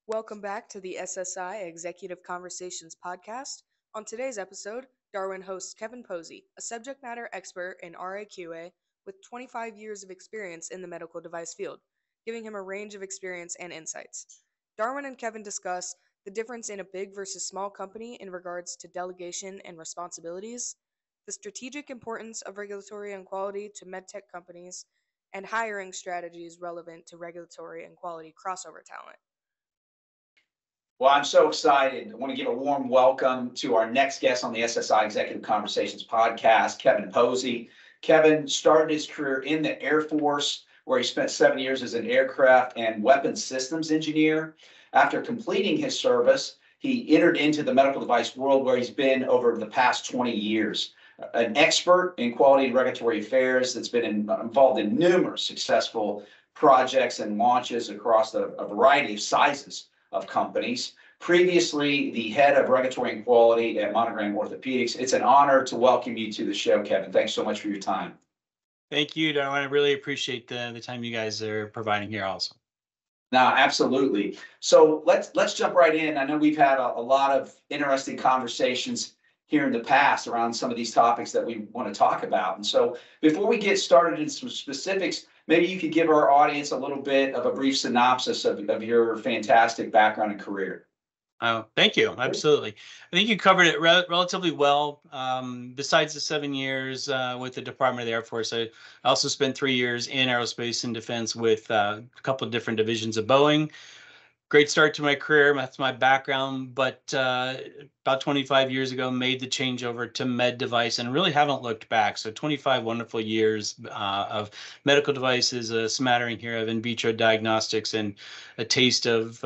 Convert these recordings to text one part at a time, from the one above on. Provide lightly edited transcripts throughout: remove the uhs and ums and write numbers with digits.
Welcome back to the SSI Executive Conversations podcast. On today's episode, Darwin hosts Kevin Posey, a subject matter expert in RAQA with 25 years of experience in the medical device field, giving him a range of experience and insights. Darwin and Kevin discuss the difference in a big versus small company in regards to delegation and responsibilities, the strategic importance of regulatory and quality to medtech companies, and hiring strategies relevant to regulatory and quality crossover talent. Well, I'm so excited. I want to give a warm welcome to our next guest on the SSI Executive Conversations podcast, Kevin Posey. Kevin started his career in the Air Force, where he spent 7 years as an aircraft and weapons systems engineer. After completing his service, he entered into the medical device world, where he's been over the past 20 years. An expert in quality and regulatory affairs that's been involved in numerous successful projects and launches across a variety of sizes of companies. Previously, the head of regulatory and quality at Monogram Orthopedics. It's an honor to welcome you to the show, Kevin. Thanks so much for your time. Thank you, Darwin. I really appreciate the time you guys are providing here also. No, absolutely. So let's jump right in. I know we've had a lot of interesting conversations here in the past around some of these topics that we want to talk about. And so before we get started in some specifics, maybe you could give our audience a little bit of a brief synopsis of your fantastic background and career. Oh, thank you. Absolutely. I think you covered it relatively well. Besides the 7 years with the Department of the Air Force, I also spent 3 years in aerospace and defense with a couple of different divisions of Boeing. Great start to my career. That's my background. But about 25 years ago, made the change over to med device and really haven't looked back. So 25 wonderful years of medical devices, a smattering here of in vitro diagnostics, and a taste of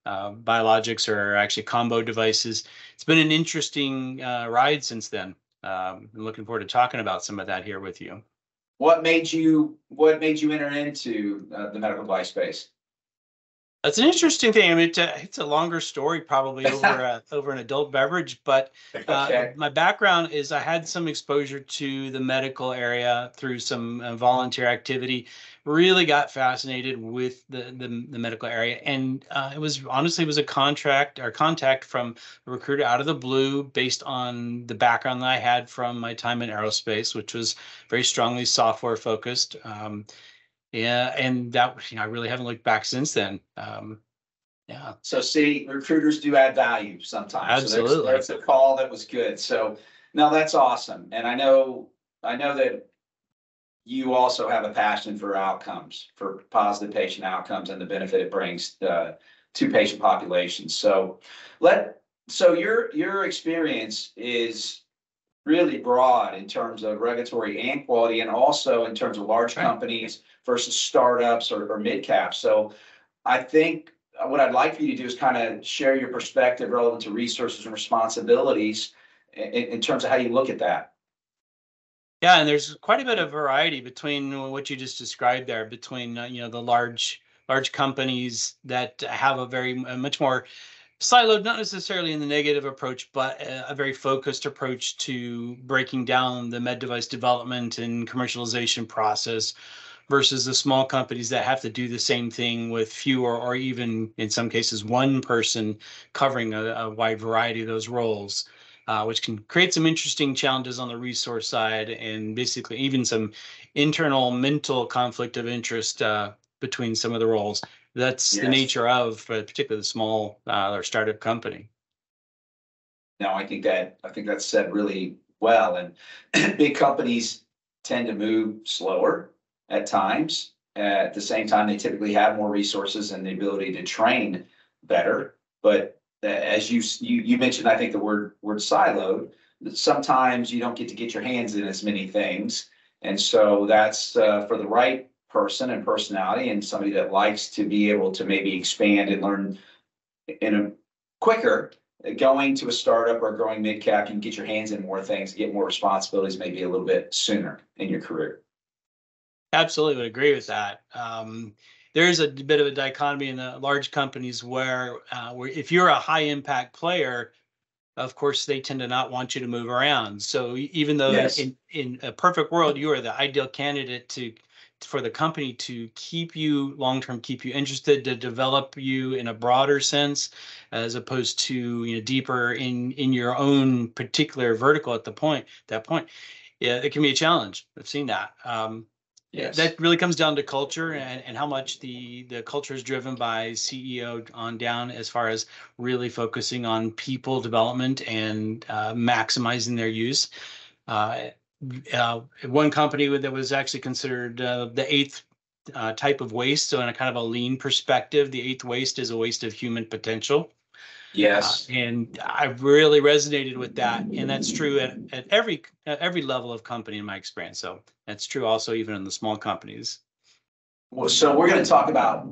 biologics, or actually combo devices. It's been an interesting ride since then. I'm looking forward to talking about some of that here with you. What made you enter into the medical device space? That's an interesting thing. I mean, it's a longer story, probably over an adult beverage. But Okay. My background is I had some exposure to the medical area through some volunteer activity. Really got fascinated with the medical area, and it was a contact from a recruiter out of the blue, based on the background that I had from my time in aerospace, which was very strongly software focused. Yeah, and that, I really haven't looked back since then. Yeah. So see, recruiters do add value sometimes. Absolutely. So there's a call that was good. So no, that's awesome. And I know that you also have a passion for outcomes, for positive patient outcomes and the benefit it brings to patient populations. So your experience is really broad in terms of regulatory and quality, and also in terms of large companies versus startups or mid caps. So I think what I'd like for you to do is kind of share your perspective relevant to resources and responsibilities in terms of how you look at that. Yeah, and there's quite a bit of variety between what you just described there, between the large companies that have a much more siloed, not necessarily in the negative approach, but a very focused approach to breaking down the med device development and commercialization process, versus the small companies that have to do the same thing with fewer, or even in some cases one person covering a wide variety of those roles, which can create some interesting challenges on the resource side, and basically even some internal mental conflict of interest between some of the roles. That's the nature of particularly the small or startup company. No, I think that's said really well. And big companies tend to move slower at times. At the same time, they typically have more resources and the ability to train better. But as you mentioned, I think the word siloed. Sometimes you don't get to get your hands in as many things, and so that's for the right person and personality, and somebody that likes to be able to maybe expand and learn in a quicker. Going to a startup or growing mid cap, you can get your hands in more things, get more responsibilities, maybe a little bit sooner in your career. Absolutely would agree with that. There's a bit of a dichotomy in the large companies where if you're a high impact player, of course, they tend to not want you to move around. So even though in a perfect world, you are the ideal candidate to for the company to keep you long-term, keep you interested, to develop you in a broader sense, as opposed to deeper in your own particular vertical at that point. Yeah, it can be a challenge. I've seen that. Yes. That really comes down to culture and how much the culture is driven by CEO on down, as far as really focusing on people development and maximizing their use. One company that was actually considered the eighth type of waste. So in a kind of a lean perspective, the eighth waste is a waste of human potential. Yes. And I really resonated with that. And that's true at every level of company in my experience. So that's true also even in the small companies. Well, so we're going to talk about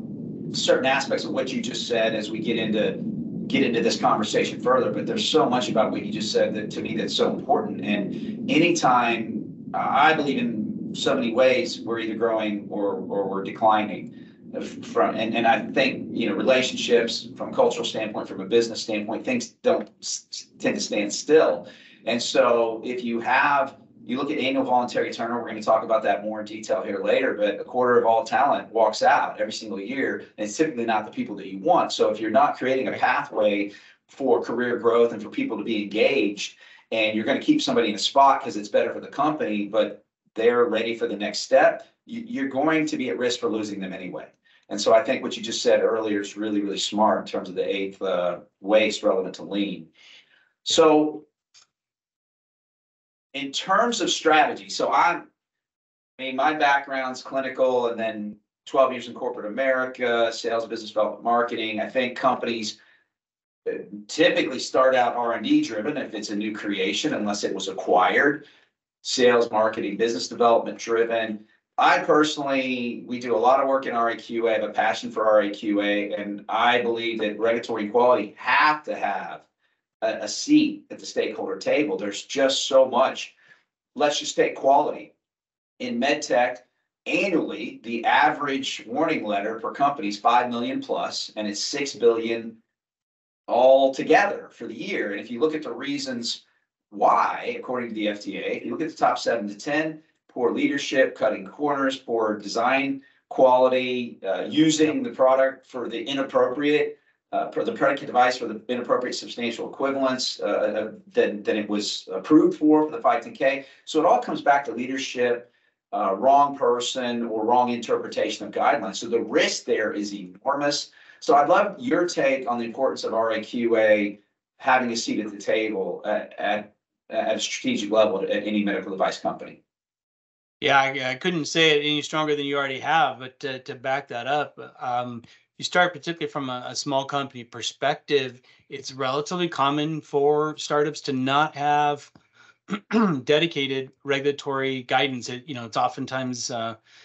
certain aspects of what you just said as we get into this conversation further. But there's so much about what you just said that to me that's so important. And anytime I believe in so many ways we're either growing or we're declining. And I think relationships from a cultural standpoint, from a business standpoint, things don't tend to stand still. And so if you look at annual voluntary turnover, we're going to talk about that more in detail here later, but a quarter of all talent walks out every single year, and it's typically not the people that you want. So if you're not creating a pathway for career growth and for people to be engaged, and you're going to keep somebody in a spot because it's better for the company, but they're ready for the next step, you're going to be at risk for losing them anyway. And so I think what you just said earlier is really, really smart in terms of the eighth waste relevant to lean. So in terms of strategy, so my background's clinical, and then 12 years in corporate America, sales, business development, marketing. I think companies typically start out R&D driven if it's a new creation, unless it was acquired. Sales, marketing, business development driven. We do a lot of work in RAQA. I have a passion for RAQA, and I believe that regulatory and quality have to have a seat at the stakeholder table. There's just so much. Let's just take quality. In medtech, annually, the average warning letter per company is 5 million plus, and it's 6 billion all together for the year. And if you look at the reasons why, according to the FDA, if you look at the top 7 to 10, poor leadership, cutting corners, poor design quality, using the product for the inappropriate, for the predicate device for the inappropriate substantial equivalence than it was approved for the 510K. So it all comes back to leadership, wrong person, or wrong interpretation of guidelines. So the risk there is enormous. So I'd love your take on the importance of RAQA having a seat at the table at a strategic level at any medical device company. Yeah, I couldn't say it any stronger than you already have, but to back that up, you start particularly from a small company perspective. It's relatively common for startups to not have dedicated regulatory guidance. It's oftentimes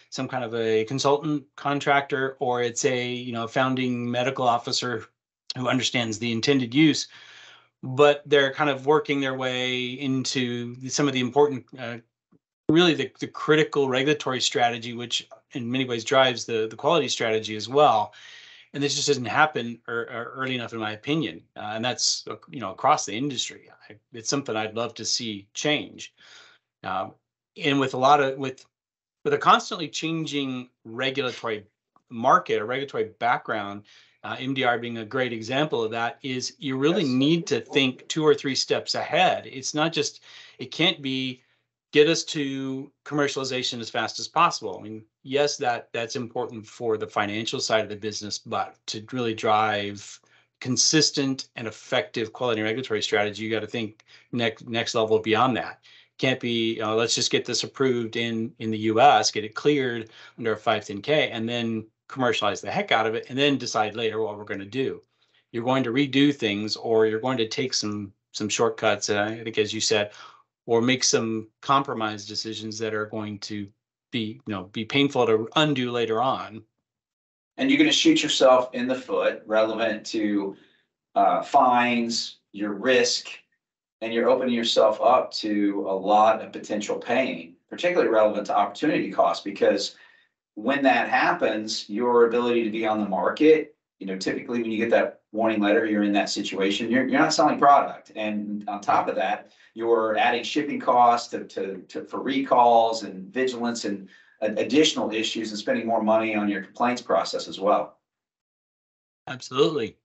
some kind of a consultant contractor, or it's a founding medical officer who understands the intended use, but they're kind of working their way into some of the important really the critical regulatory strategy, which in many ways drives the quality strategy as well. And this just doesn't happen early enough, in my opinion. And that's across the industry. It's something I'd love to see change. And with a constantly changing regulatory market, a regulatory background, MDR being a great example of that, is you really need to think 2 or 3 steps ahead. It can't be get us to commercialization as fast as possible. I mean, yes, that's important for the financial side of the business, but to really drive consistent and effective quality and regulatory strategy, you got to think next level beyond that. Can't be let's just get this approved in the US, get it cleared under a 510K, and then commercialize the heck out of it, and then decide later what we're going to do. You're going to redo things, or you're going to take some shortcuts, I think, as you said, or make some compromise decisions that are going to be painful to undo later on. And you're going to shoot yourself in the foot relevant to fines, your risk, and you're opening yourself up to a lot of potential pain, particularly relevant to opportunity cost, because when that happens, your ability to be on the market, typically when you get that warning letter, you're in that situation, you're not selling product. And on top of that, you're adding shipping costs for recalls and vigilance and additional issues and spending more money on your complaints process as well. Absolutely.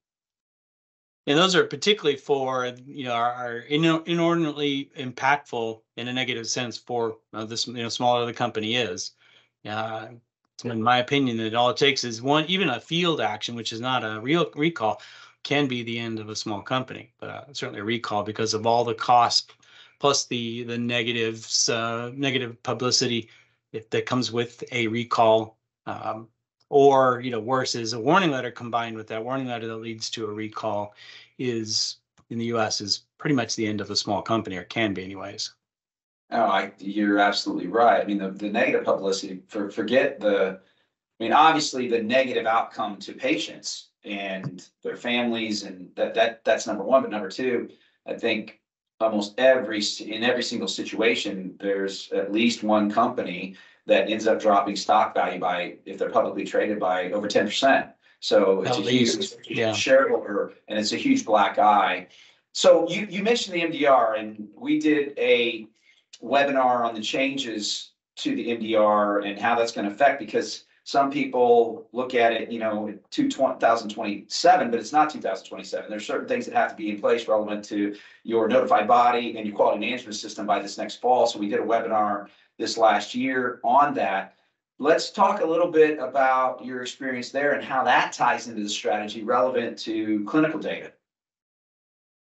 And those are particularly for, are inordinately impactful in a negative sense for this, smaller the company is. Uh, in my opinion, that all it takes is one, even a field action, which is not a real recall, can be the end of a small company. But certainly a recall, because of all the cost plus the negatives, negative publicity that comes with a recall. Or, worse is a warning letter combined with that warning letter that leads to a recall is, in the US, is pretty much the end of a small company, or can be anyways. Oh, you're absolutely right. I mean, the negative publicity, obviously the negative outcome to patients and their families, and that's number one. But number two, I think almost in every single situation, there's at least one company that ends up dropping stock value by, if they're publicly traded, by over 10%. So it's At a least, huge shareholder, and it's a huge black eye. So you mentioned the MDR, and we did a webinar on the changes to the MDR and how that's going to affect, because some people look at it, 2027, but it's not 2027. There's certain things that have to be in place relevant to your notified body and your quality management system by this next fall. So we did a webinar this last year on that. Let's talk a little bit about your experience there and how that ties into the strategy relevant to clinical data.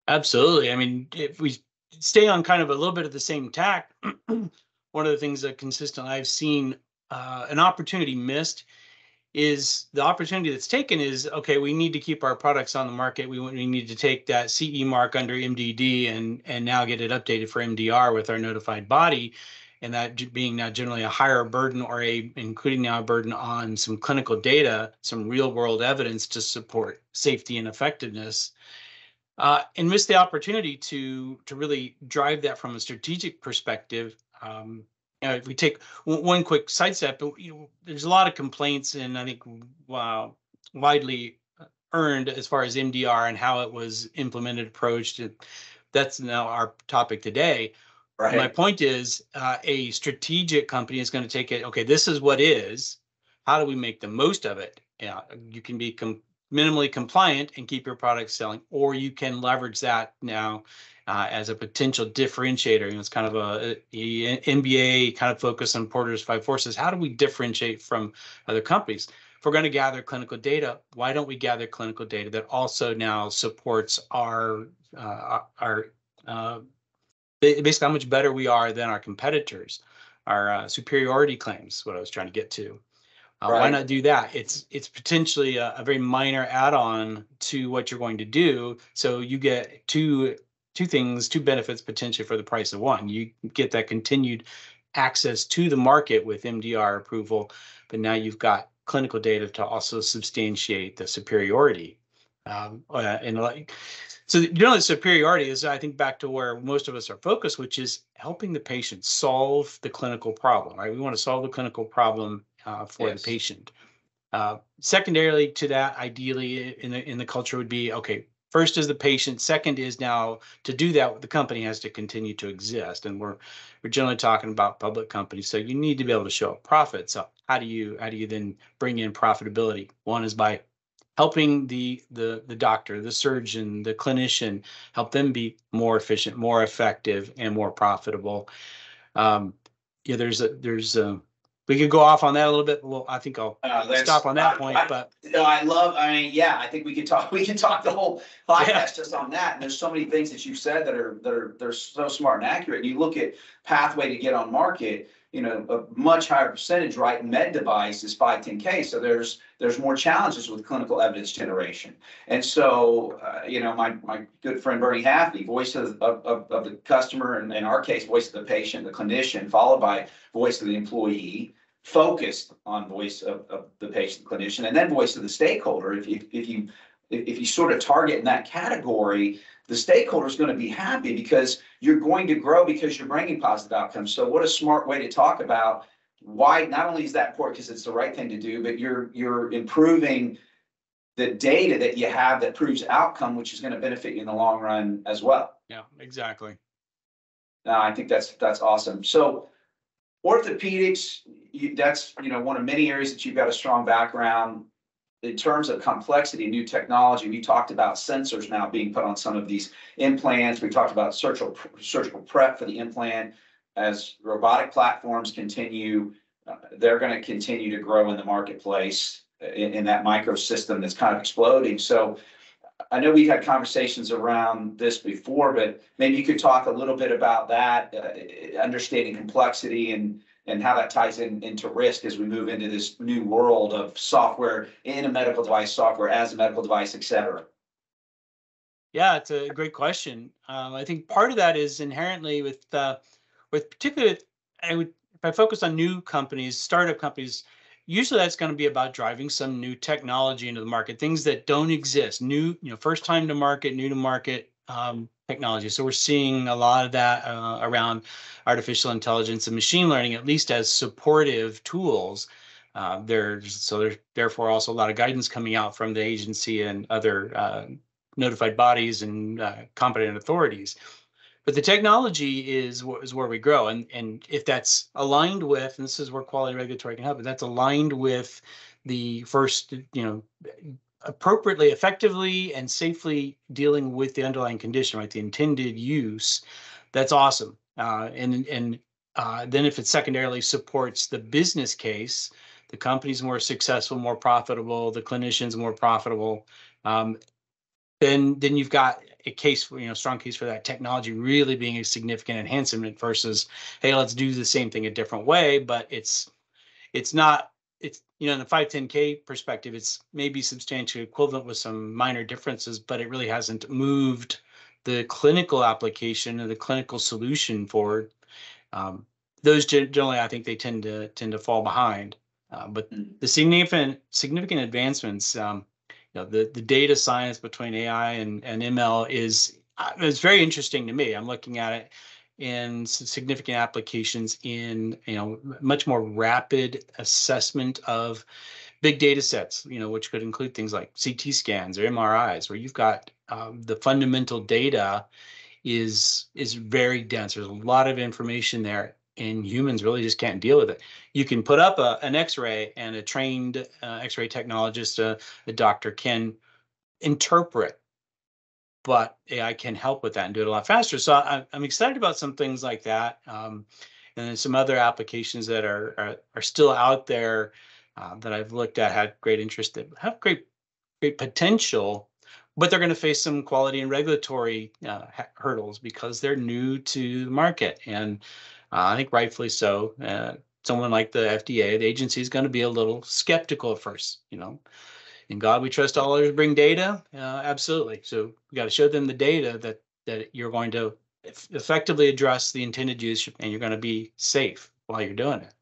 Absolutely. I mean, if we stay on kind of a little bit of the same tack, one of the things that consistently I've seen an opportunity missed is the opportunity that's taken is, okay, we need to keep our products on the market. We need to take that CE mark under MDD and now get it updated for MDR with our notified body. And that being now generally a higher burden, or including now a burden on some clinical data, some real world evidence to support safety and effectiveness. And miss the opportunity to really drive that from a strategic perspective. If we take one quick sidestep, there's a lot of complaints, and I think widely earned as far as MDR and how it was implemented, approached. That's now our topic today. Right. My point is, a strategic company is going to take it. Okay, this is what is. How do we make the most of it? Yeah, you can be minimally compliant and keep your products selling, or you can leverage that now as a potential differentiator. It's kind of a NBA kind of focus on Porter's 5 forces. How do we differentiate from other companies? If we're going to gather clinical data, why don't we gather clinical data that also now supports our basically how much better we are than our competitors, our superiority claims, what I was trying to get to. Right. Why not do that? It's potentially a very minor add-on to what you're going to do. So you get two benefits potentially for the price of one. You get that continued access to the market with MDR approval, but now you've got clinical data to also substantiate the superiority. So the superiority is, I think, back to where most of us are focused, which is helping the patient solve the clinical problem, right? We want to solve the clinical problem for the patient. Secondarily to that, ideally in the culture would be, okay, first is the patient. Second is, now to do that, the company has to continue to exist. And we're generally talking about public companies. So you need to be able to show a profit. So how do you then bring in profitability? One is by helping the doctor, the surgeon, the clinician, help them be more efficient, more effective, and more profitable. We could go off on that a little bit. Well, I think I'll stop on that point. But I think we could talk the whole podcast just on that. And there's so many things that you've said that are so smart and accurate. You look at pathway to get on market, a much higher percentage, right? Med device is 510K. So there's more challenges with clinical evidence generation. And so, my good friend Bernie Haffney, voice of the customer, and in our case, voice of the patient, the clinician, followed by voice of the employee, focused on voice of the patient, clinician, and then voice of the stakeholder. If you sort of target in that category, the stakeholder is going to be happy because you're going to grow because you're bringing positive outcomes. So what a smart way to talk about why not only is that important because it's the right thing to do, but you're improving the data that you have that proves outcome, which is going to benefit you in the long run as well. Yeah, exactly. I think that's awesome. So Orthopedics, that's, one of many areas that you've got a strong background. In terms of complexity, new technology, we talked about sensors now being put on some of these implants. We talked about surgical prep for the implant. As robotic platforms continue, they're going to continue to grow in the marketplace in that microsystem that's kind of exploding. So I know we've had conversations around this before, but maybe you could talk a little bit about that, understanding complexity and how that ties into risk as we move into this new world of software in a medical device, software as a medical device, et cetera. Yeah, it's a great question. I think part of that is inherently with particularly, if I focus on new companies, startup companies, usually that's going to be about driving some new technology into the market, things that don't exist, new, first time to market, new to market technology. So we're seeing a lot of that around artificial intelligence and machine learning, at least as supportive tools. There's therefore also a lot of guidance coming out from the agency and other notified bodies and competent authorities. But the technology is where we grow. And if that's aligned with, and this is where quality regulatory can help, if that's aligned with the first, appropriately, effectively, and safely dealing with the underlying condition, right, the intended use, that's awesome. And then if it secondarily supports the business case, the company's more successful, more profitable, the clinician's more profitable, then you've got a case for, strong case for that technology really being a significant enhancement versus, hey, let's do the same thing a different way. But it's not, in the 510K perspective, it's maybe substantially equivalent with some minor differences, but it really hasn't moved the clinical application and the clinical solution forward. Those generally, I think they tend to fall behind. But the significant advancements, the data science between AI and ML is very interesting to me. I'm looking at it in significant applications in much more rapid assessment of big data sets, which could include things like CT scans or MRIs, where you've got the fundamental data is very dense. There's a lot of information there, and humans really just can't deal with it. You can put up an X-ray, and a trained X-ray technologist, a doctor, can interpret, but AI can help with that and do it a lot faster. So I'm excited about some things like that, and then some other applications that are still out there that I've looked at, had great interest, that have great potential, but they're going to face some quality and regulatory hurdles because they're new to the market. And I think rightfully so. Someone like the FDA, the agency, is going to be a little skeptical at first. In God we trust, all others bring data. Absolutely. So we got to show them the data that you're going to effectively address the intended use, and you're going to be safe while you're doing it.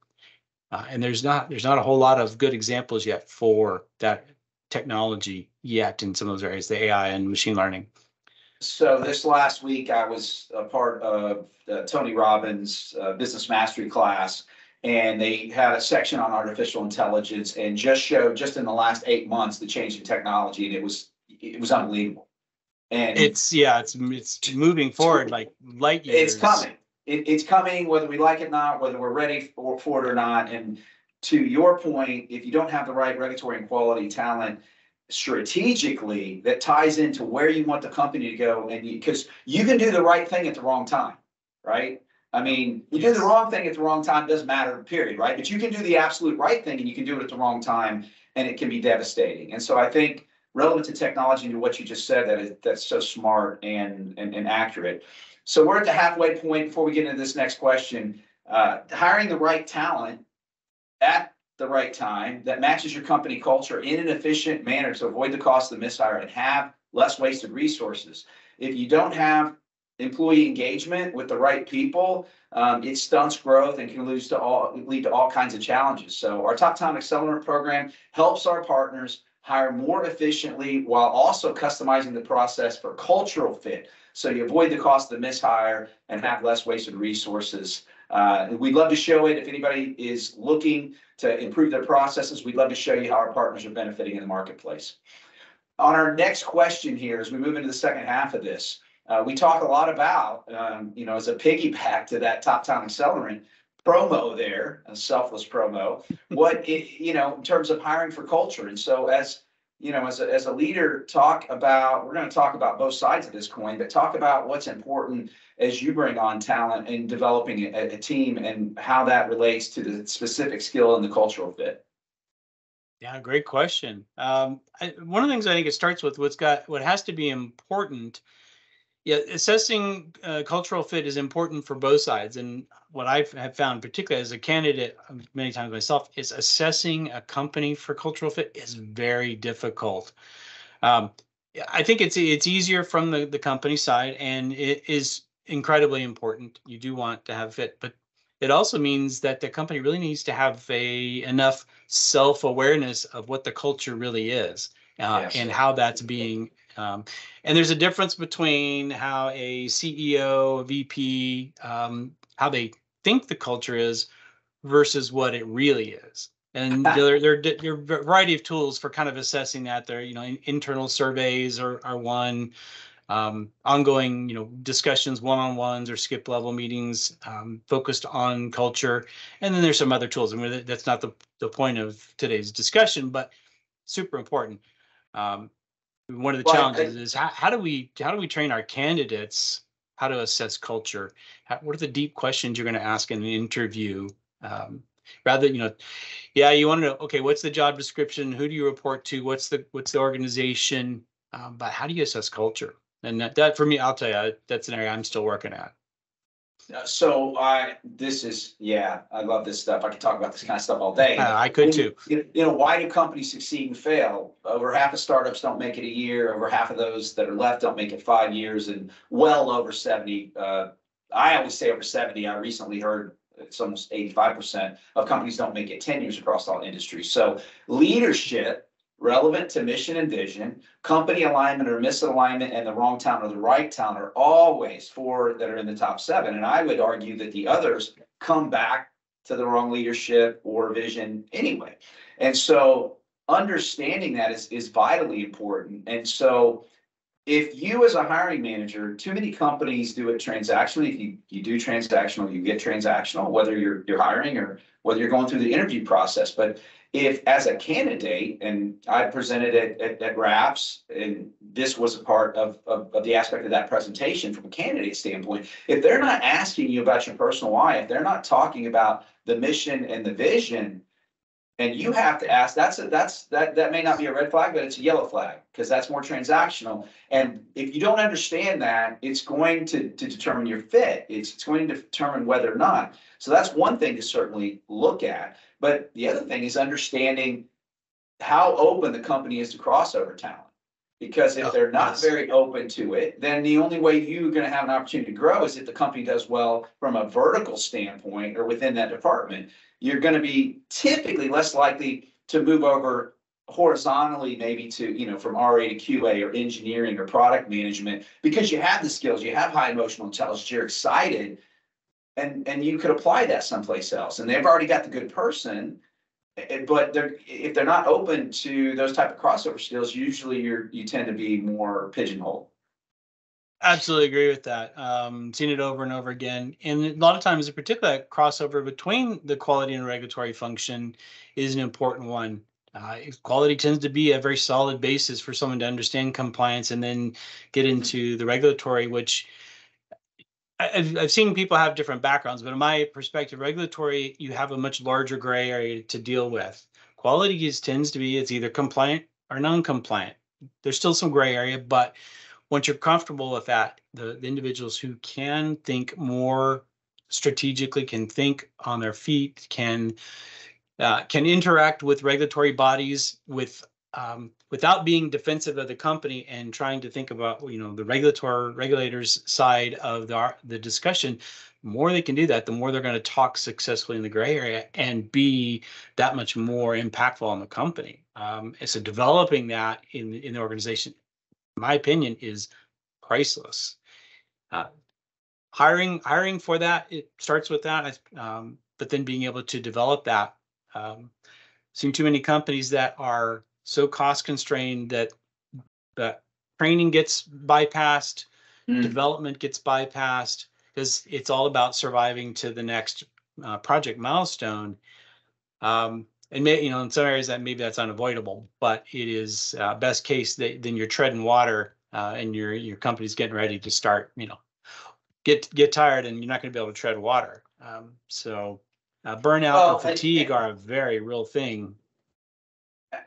And there's not a whole lot of good examples yet for that technology yet in some of those areas, the AI and machine learning. So this last week, I was a part of Tony Robbins' business mastery class, and they had a section on artificial intelligence and just showed just in the last 8 months the change in technology, and it was unbelievable. And it's moving forward like light years. It's coming. It's coming, whether we like it or not, whether we're ready for it or not. And to your point, if you don't have the right regulatory and quality talent strategically, that ties into where you want the company to go, and because you can do the right thing at the wrong time, right? I mean, you do the wrong thing at the wrong time, doesn't matter, period, right? But you can do the absolute right thing, and you can do it at the wrong time, and it can be devastating. And so I think relevant to technology and to what you just said, that's so smart and accurate. So we're at the halfway point before we get into this next question. Hiring the right talent at the right time that matches your company culture in an efficient manner to avoid the cost of the mishire and have less wasted resources. If you don't have employee engagement with the right people, it stunts growth and can lead to all kinds of challenges. So our Top Talent Accelerant program helps our partners hire more efficiently while also customizing the process for cultural fit. So you avoid the cost of the mishire and have less wasted resources. We'd love to show it. If anybody is looking to improve their processes, we'd love to show you how our partners are benefiting in the marketplace. On our next question here, as we move into the second half of this, we talk a lot about, as a piggyback to that Top Talent Accelerant, promo there, a selfless promo. What in terms of hiring for culture, and so as as a leader, we're going to talk about both sides of this coin, but talk about what's important as you bring on talent and developing a team and how that relates to the specific skill and the cultural fit. Yeah, great question. One of the things I think it starts with what has to be important. Yeah, assessing cultural fit is important for both sides. And what have found, particularly as a candidate, many times myself, is assessing a company for cultural fit is very difficult. Um, I think it's easier from the company side, and it is incredibly important. You do want to have fit, but it also means that the company really needs to have enough self-awareness of what the culture really is, Yes. and how that's being. And there's a difference between how a CEO, a VP, how they think the culture is versus what it really is. And there are a variety of tools for kind of assessing that. There, internal surveys are one, ongoing, discussions, one-on-ones or skip level meetings, focused on culture. And then there's some other tools. I mean, that's not the point of today's discussion, but super important. One of the challenges is how do we train our candidates how to assess culture? What are the deep questions you're going to ask in an interview? Rather, yeah, you want to know, okay, what's the job description? Who do you report to? What's the organization? But how do you assess culture? And that for me, I'll tell you, that's an area I'm still working at. So I love this stuff. I could talk about this kind of stuff all day. I could too. Why do companies succeed and fail? Over half of startups don't make it a year. Over half of those that are left don't make it 5 years, and well over 70. I always say over 70. I recently heard it's almost 85% of companies don't make it 10 years across all industries. So leadership, relevant to mission and vision, company alignment or misalignment, and the wrong talent or the right talent are always 4 that are in the top 7. And I would argue that the others come back to the wrong leadership or vision anyway. And so understanding that is vitally important. And so if you as a hiring manager, too many companies do it transactionally. If you do transactional, you get transactional, whether you're hiring or whether you're going through the interview process. But if as a candidate, and I presented it at RAPS, and this was a part of the aspect of that presentation from a candidate standpoint, if they're not asking you about your personal life, if they're not talking about the mission and the vision, and you have to ask, that may not be a red flag, but it's a yellow flag, because that's more transactional. And if you don't understand that, it's going to determine your fit. It's going to determine whether or not. So that's one thing to certainly look at. But the other thing is understanding how open the company is to crossover talent. Because if they're not very open to it, then the only way you're going to have an opportunity to grow is if the company does well from a vertical standpoint or within that department. You're going to be typically less likely to move over horizontally, maybe to, from RA to QA or engineering or product management, because you have the skills, you have high emotional intelligence, you're excited, and you could apply that someplace else. And they've already got the good person. But if they're not open to those type of crossover skills, usually you tend to be more pigeonholed. Absolutely agree with that. Seen it over and over again. And a lot of times, in particular, that crossover between the quality and regulatory function is an important one. Quality tends to be a very solid basis for someone to understand compliance and then get into the regulatory, which I've seen people have different backgrounds, but in my perspective, regulatory, you have a much larger gray area to deal with. Quality tends to be it's either compliant or non-compliant. There's still some gray area, but once you're comfortable with that, the individuals who can think more strategically, can think on their feet, can interact with regulatory bodies without being defensive of the company and trying to think about the regulators side of the discussion. The more they can do that, the more they're going to talk successfully in the gray area and be that much more impactful on the company. So developing that in the organization, in my opinion, is priceless. Hiring for that, it starts with that, but then being able to develop that. Seen too many companies that are so cost constrained that training gets bypassed, development gets bypassed, because it's all about surviving to the next project milestone. And in some areas that maybe that's unavoidable, but it is best case that then you're treading water, and your company's getting ready to start, get tired, and you're not going to be able to tread water. So burnout and fatigue are a very real thing.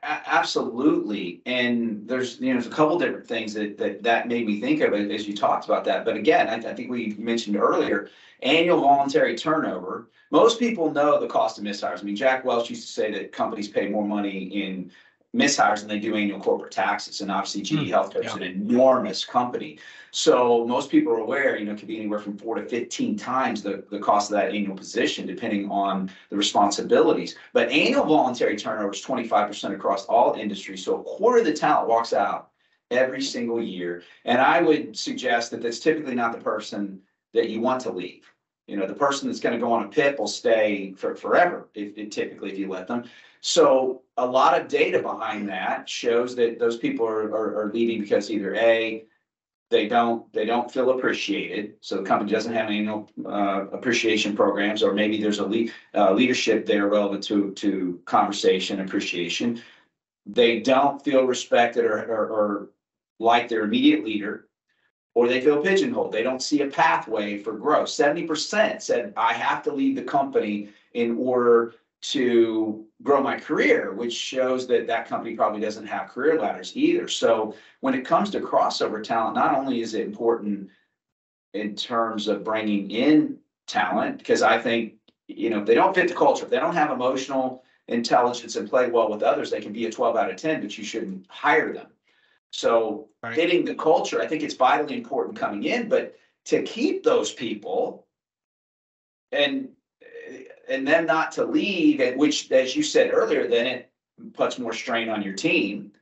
Absolutely. And there's a couple different things that made me think of it as you talked about that. But again, I think we mentioned earlier, annual voluntary turnover. Most people know the cost of mishires. I mean, Jack Welch used to say that companies pay more money in mishires than they do annual corporate taxes. And obviously GE Healthcare is an enormous company. So most people are aware, it could be anywhere from 4 to 15 times the cost of that annual position, depending on the responsibilities. But annual voluntary turnover is 25% across all industries. So a quarter of the talent walks out every single year. And I would suggest that that's typically not the person that you want to leave. The person that's going to go on a PIP will stay for forever, typically if you let them. So a lot of data behind that shows that those people are leaving because either A, they don't feel appreciated, so the company doesn't have annual appreciation programs, or maybe there's a leadership there relevant to conversation appreciation. They don't feel respected or like their immediate leader, or they feel pigeonholed. They don't see a pathway for growth. 70% said, I have to leave the company in order to grow my career, which shows that company probably doesn't have career ladders either. So when it comes to crossover talent, not only is it important in terms of bringing in talent, because I think, if they don't fit the culture, if they don't have emotional intelligence and play well with others, they can be a 12 out of 10, but you shouldn't hire them. So hitting the culture, I think it's vitally important coming in, but to keep those people and then not to leave, which, as you said earlier, then it puts more strain on your team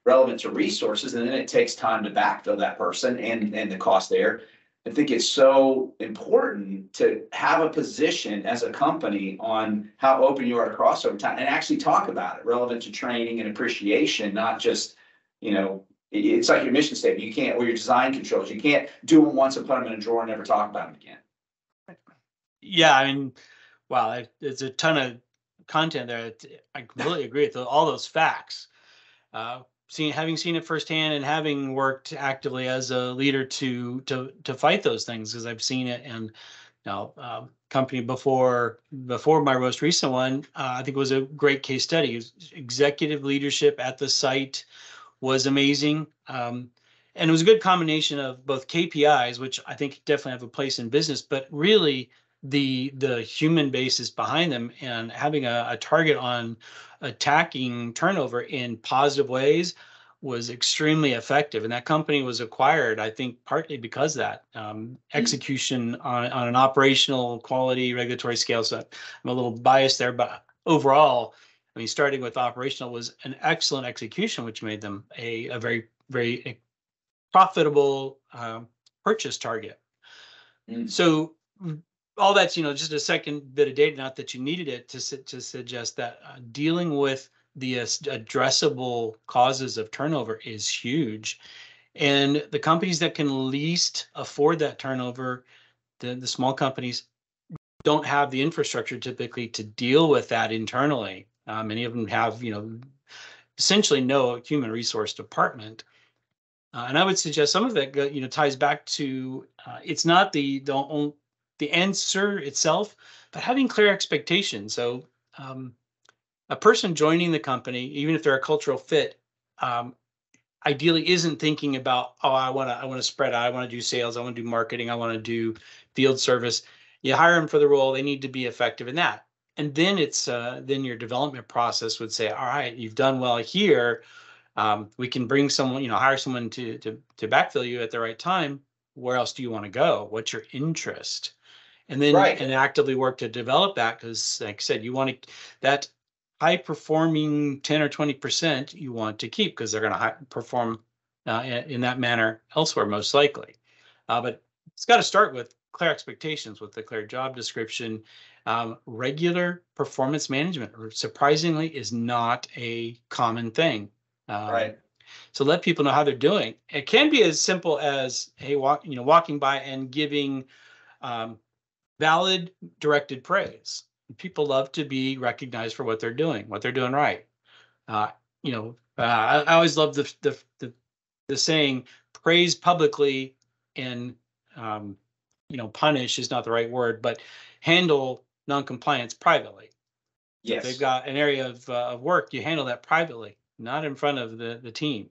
relevant to resources, and then it takes time to backfill that person and the cost there. I think it's so important to have a position as a company on how open you are to crossover time and actually talk about it relevant to training and appreciation, not just, it's like your mission statement. You can't, or your design controls, you can't do them once and put them in a drawer and never talk about them again. Yeah, I mean, wow, there's a ton of content there. I completely agree with all those facts. Having seen it firsthand and having worked actively as a leader to fight those things, because I've seen it. And company before my most recent one, I think was a great case study. Executive leadership at the site was amazing. And it was a good combination of both KPIs, which I think definitely have a place in business, but really the human basis behind them, and having a target on attacking turnover in positive ways was extremely effective. And that company was acquired, I think, partly because of that execution on an operational quality regulatory scale. So I'm a little biased there, but overall, I mean, starting with operational was an excellent execution, which made them a very, very profitable purchase target. So all that's, just a second bit of data, not that you needed it to suggest that dealing with the addressable causes of turnover is huge. And the companies that can least afford that turnover, the small companies, don't have the infrastructure typically to deal with that internally. Many of them have, essentially no human resource department. And I would suggest some of it, ties back to it's not the answer itself, but having clear expectations. So a person joining the company, even if they're a cultural fit, ideally isn't thinking about, I want to spread out, I want to do sales, I want to do marketing, I want to do field service. You hire them for the role, they need to be effective in that. And then it's then your development process would say, all right, you've done well here. We can bring someone, hire someone to backfill you at the right time. Where else do you want to go? What's your interest? And then and actively work to develop that, because, like I said, you want to that high performing 10 or 20% you want to keep, because they're going to perform in that manner elsewhere, most likely. But it's got to start with clear expectations, with the clear job description. Regular performance management, surprisingly, is not a common thing. So let people know how they're doing. It can be as simple as, hey, walking by and giving valid directed praise. People love to be recognized for what they're doing right. I always love the saying, praise publicly and punish is not the right word, but handle noncompliance privately. If they've Yes. got an area of work, you handle that privately, not in front of the team.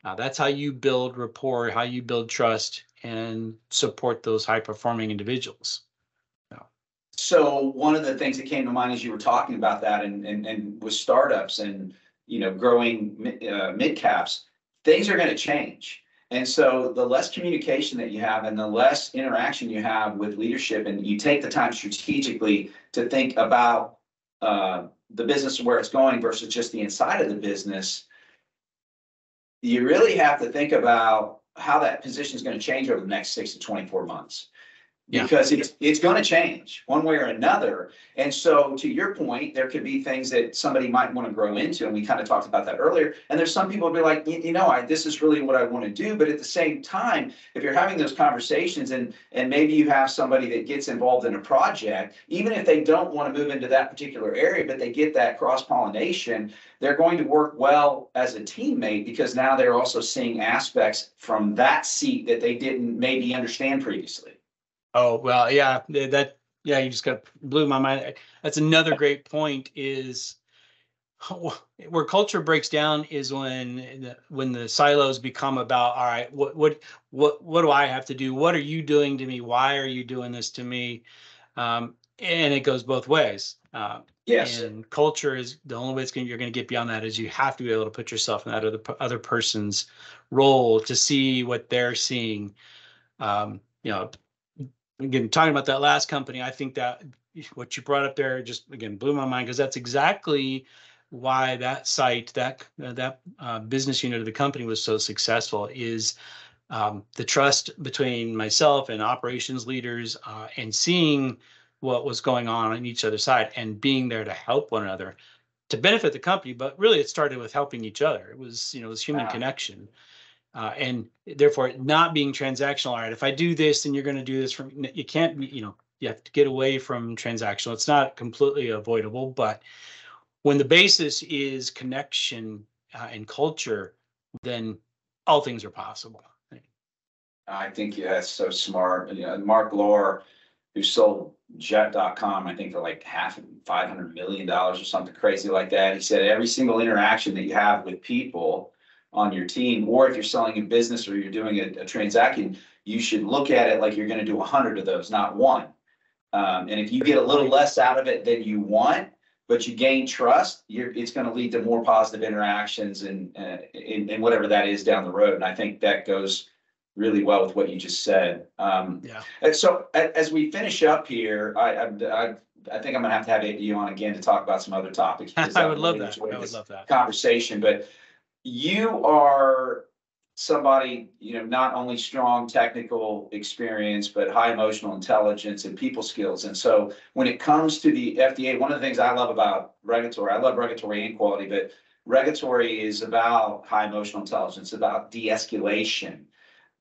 That's how you build rapport, how you build trust, and support those high performing individuals. So one of the things that came to mind as you were talking about that, and with startups and growing mid caps, things are going to change. And so the less communication that you have and the less interaction you have with leadership, and you take the time strategically to think about the business and where it's going versus just the inside of the business, you really have to think about how that position is going to change over the next 6 to 24 months. Because it's going to change one way or another. And so to your point, there could be things that somebody might want to grow into. And we kind of talked about that earlier. And there's some people who be like, this is really what I want to do. But at the same time, if you're having those conversations and maybe you have somebody that gets involved in a project, even if they don't want to move into that particular area, but they get that cross-pollination, they're going to work well as a teammate because now they're also seeing aspects from that seat that they didn't maybe understand previously. Oh, well, yeah, you just blew my mind. That's another great point, is where culture breaks down is when the silos become about, all right, what do I have to do? What are you doing to me? Why are you doing this to me? And it goes both ways. Yes. And culture is the only way you're going to get beyond that is you have to be able to put yourself in that other person's role to see what they're seeing. Again, talking about that last company, I think that what you brought up there just, again, blew my mind, because that's exactly why that site, that business unit of the company was so successful, is the trust between myself and operations leaders, and seeing what was going on each other's side and being there to help one another to benefit the company. But really, it started with helping each other. It was, this human connection. And therefore not being transactional. All right, if I do this, then you're going to do this. You can't be, you have to get away from transactional. It's not completely avoidable, but when the basis is connection and culture, then all things are possible. I think that's so smart. Mark Lohr, who sold Jet.com, I think for like $500 million or something crazy like that. He said every single interaction that you have with people on your team, or if you're selling a business or you're doing a transaction, you should look at it like you're going to do 100 of those, not one. And if you get a little less out of it than you want, but you gain trust, it's going to lead to more positive interactions and whatever that is down the road. And I think that goes really well with what you just said. And so as we finish up here, I think I'm going to have you on again to talk about some other topics. I would love that. I would love that conversation, but you are somebody, not only strong technical experience, but high emotional intelligence and people skills. And so when it comes to the FDA, one of the things I love about regulatory, I love regulatory and quality, but regulatory is about high emotional intelligence, about de-escalation.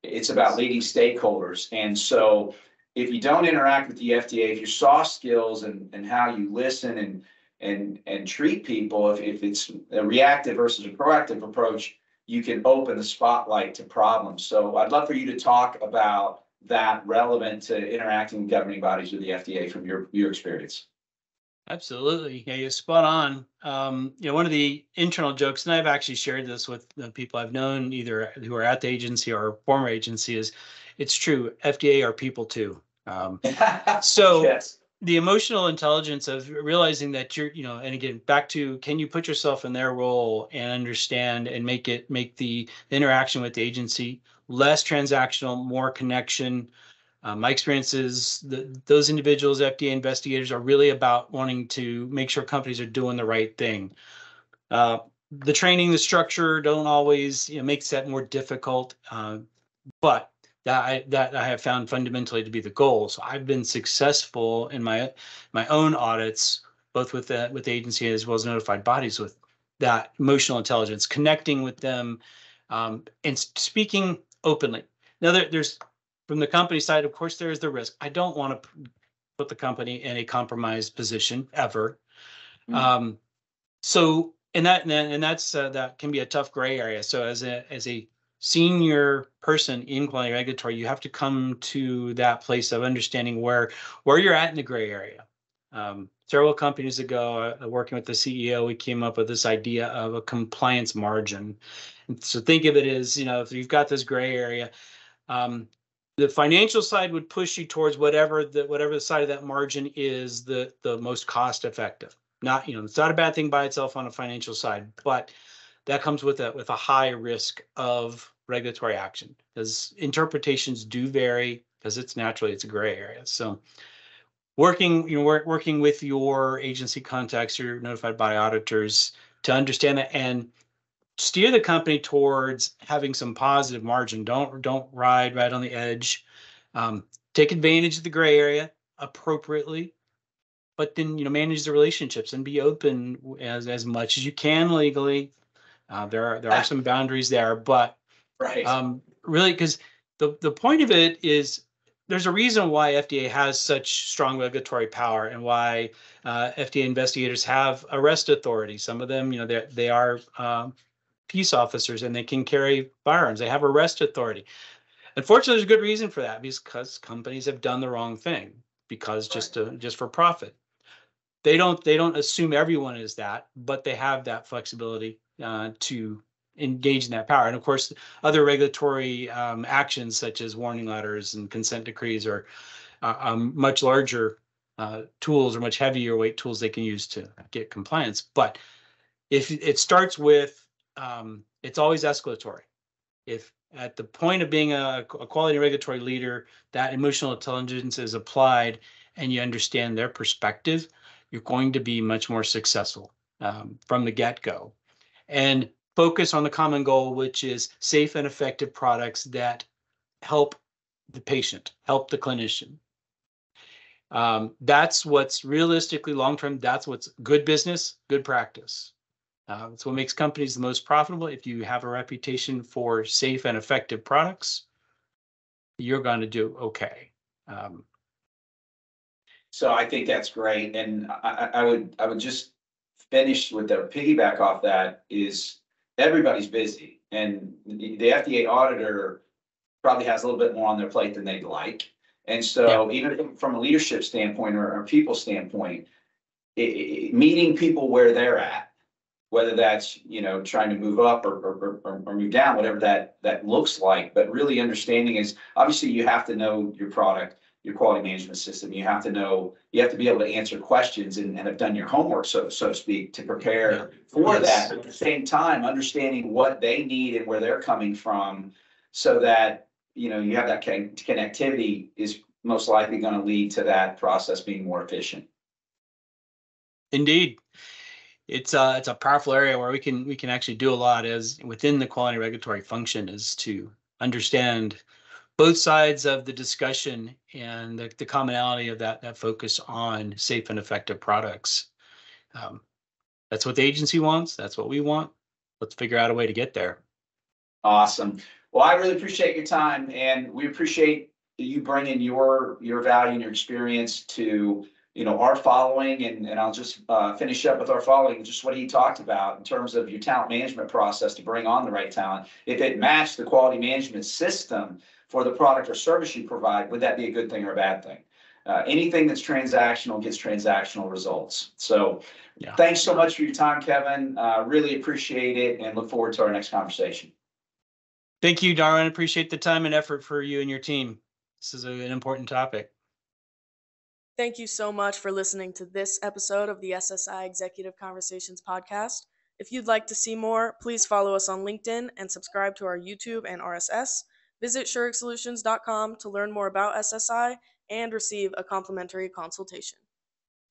It's about leading stakeholders. And so if you don't interact with the FDA, if your soft skills and how you listen and treat people, if it's a reactive versus a proactive approach, you can open the spotlight to problems. So I'd love for you to talk about that relevant to interacting with governing bodies with the FDA from your experience. Absolutely. Yeah, you're spot on. One of the internal jokes, and I've actually shared this with the people I've known, either who are at the agency or former agency, is it's true. FDA are people too. So yes. The emotional intelligence of realizing that you're, and again, back to, can you put yourself in their role and understand and make the interaction with the agency less transactional, more connection. My experience is those individuals, FDA investigators, are really about wanting to make sure companies are doing the right thing. The training, the structure don't always makes that more difficult, but that I have found fundamentally to be the goal. So I've been successful in my own audits, both with the agency as well as notified bodies, with that emotional intelligence, connecting with them, and speaking openly. Now there's from the company side, of course, there is the risk. I don't want to put the company in a compromised position ever. Mm. So, and that's that can be a tough gray area. So as a senior person in quality regulatory, you have to come to that place of understanding where you're at in the gray area. Several companies ago, working with the CEO, we came up with this idea of a compliance margin. And so think of it as, if you've got this gray area, the financial side would push you towards whatever the side of that margin is the most cost effective. Not, it's not a bad thing by itself on a financial side, but that comes with a high risk of regulatory action, because interpretations do vary, because it's a gray area. So working with your agency contacts, your notified body auditors, to understand that and steer the company towards having some positive margin. Don't ride right on the edge. Take advantage of the gray area appropriately, but then manage the relationships and be open as much as you can legally. There are some boundaries there, but Right. really, because the point of it is there's a reason why FDA has such strong regulatory power, and why FDA investigators have arrest authority. Some of them, they are peace officers, and they can carry firearms. They have arrest authority. Unfortunately, there's a good reason for that, because companies have done the wrong thing, because just for profit. They don't assume everyone is that, but they have that flexibility to engage in that power. And of course, other regulatory actions such as warning letters and consent decrees are much larger tools, or much heavier weight tools they can use to get compliance. But if it starts with, it's always escalatory. If at the point of being a quality regulatory leader, that emotional intelligence is applied and you understand their perspective, you're going to be much more successful from the get-go. And focus on the common goal, which is safe and effective products that help the patient, help the clinician. That's what's realistically long-term, that's what's good business, good practice. It's what makes companies the most profitable. If you have a reputation for safe and effective products, you're going to do okay. So I think that's great, and I would just finish with the piggyback off that is everybody's busy, and the FDA auditor probably has a little bit more on their plate than they'd like. And Yeah. so even from a leadership standpoint or a people standpoint, meeting people where they're at, whether that's, trying to move up or move down, whatever that looks like. But really understanding is, obviously you have to know your product, your quality management system. You have to be able to answer questions and have done your homework, so to speak, to prepare for Yes. that. But at the same time, understanding what they need and where they're coming from, so that, you have that connectivity is most likely going to lead to that process being more efficient. Indeed. It's a powerful area where we can actually do a lot as within the quality regulatory function, is to understand both sides of the discussion, and the commonality of that focus on safe and effective products. That's what the agency wants. That's what we want. Let's figure out a way to get there. Awesome. Well, I really appreciate your time, and we appreciate you bringing your value and your experience to, our following. And I'll just finish up with our following, just what he talked about in terms of your talent management process to bring on the right talent. If it matched the quality management system for the product or service you provide, would that be a good thing or a bad thing? Anything that's transactional gets transactional results. So thanks so much for your time, Kevin. Really appreciate it, and look forward to our next conversation. Thank you, Darwin. Appreciate the time and effort for you and your team. This is an important topic. Thank you so much for listening to this episode of the SSI Executive Conversations podcast. If you'd like to see more, please follow us on LinkedIn and subscribe to our YouTube and RSS. Visit ShurigSolutions.com to learn more about SSI and receive a complimentary consultation.